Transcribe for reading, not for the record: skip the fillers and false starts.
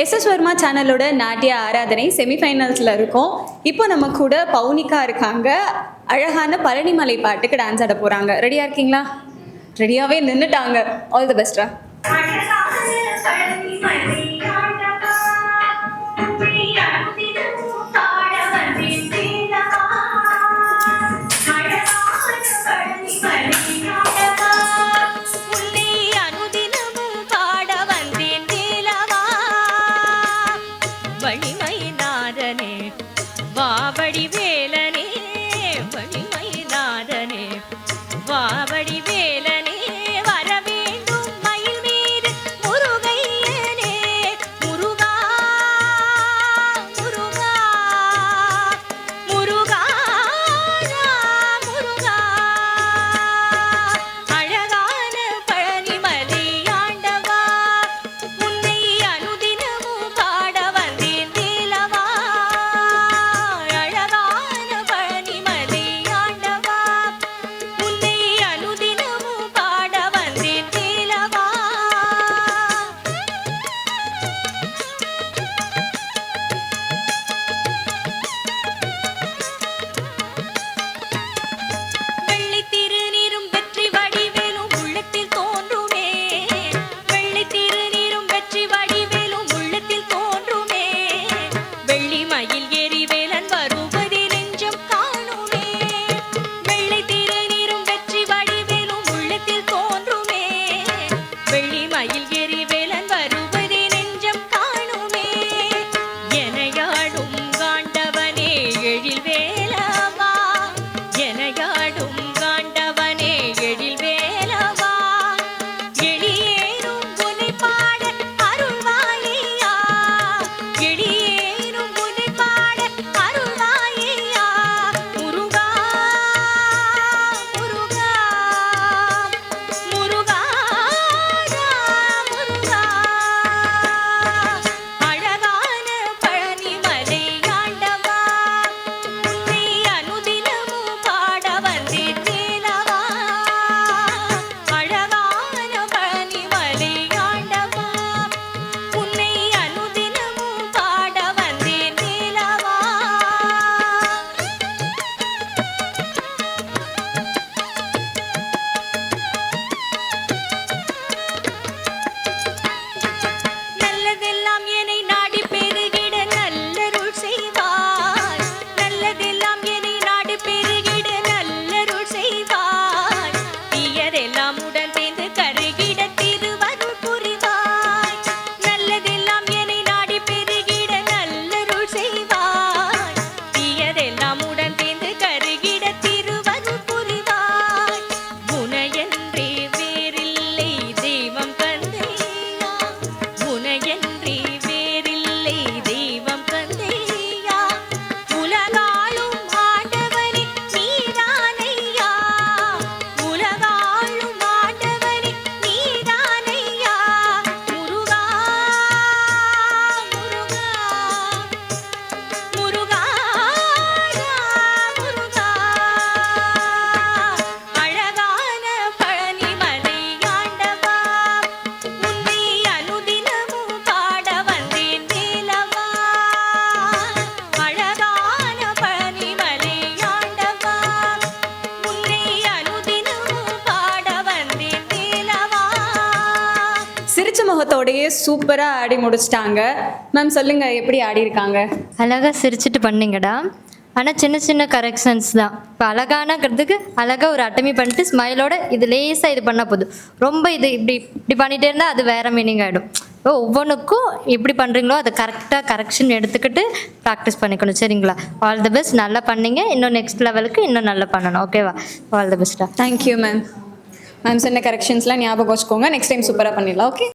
SS Verma சேனலோட நாட்டிய ஆராதனை செமிஃபைனல்ஸில் இருக்கோம். இப்போ நம்ம கூட பவுனிகா இருக்காங்க. அழகான பழனிமலை பாட்டுக்கு டான்ஸ் ஆட போகிறாங்க. ரெடியாக இருக்கீங்களா? ரெடியாகவே நின்றுட்டாங்க. All the பெஸ்ட்ரா. வாவடி வேலனே வழிமை நாதனே வாவடி வேலனே வர வேண்டும் மயில் மீது முருகையனே முருகா முருகா முருகா முருகா அழகான பழனிமலை ஆண்டவா உன்னை அனுதினமும் பாட வந்தேன் வேலவா சிரிச்ச முகத்தோடையே சூப்பராக ஆடி முடிச்சிட்டாங்க. மேம் சொல்லுங்க, எப்படி ஆடி இருக்காங்க? அழகாக சிரிச்சிட்டு பண்ணீங்கடா. ஆனால் சின்ன சின்ன கரெக்ஷன்ஸ் தான். இப்போ அழகானக்கிறதுக்கு அழகாக ஒரு அட்டமி பண்ணிட்டு ஸ்மைலோட இது லேசாக இது பண்ணால் போதும். ரொம்ப இது இப்படி இப்படி பண்ணிகிட்டே இருந்தால் அது வேறு மீனிங் ஆகிடும். இப்போ ஒவ்வொன்றுக்கும் எப்படி பண்ணுறீங்களோ அதை கரெக்டாக கரெக்ஷன் எடுத்துக்கிட்டு ப்ராக்டிஸ் பண்ணிக்கணும். சரிங்களா? All the best. நல்லா பண்ணீங்க. இன்னும் நெக்ஸ்ட் லெவலுக்கு இன்னும் நல்லா பண்ணணும். ஓகேவா? ஆல் தி பெஸ்ட்டா. Thank you ma'am. மேம் சொன்ன கரெக்ஷன்ஸ்லாம் ஞாபகம் வச்சுக்கோங்க. நெக்ஸ்ட் டைம் சூப்பராக பண்ணிடலாம். ஓகே.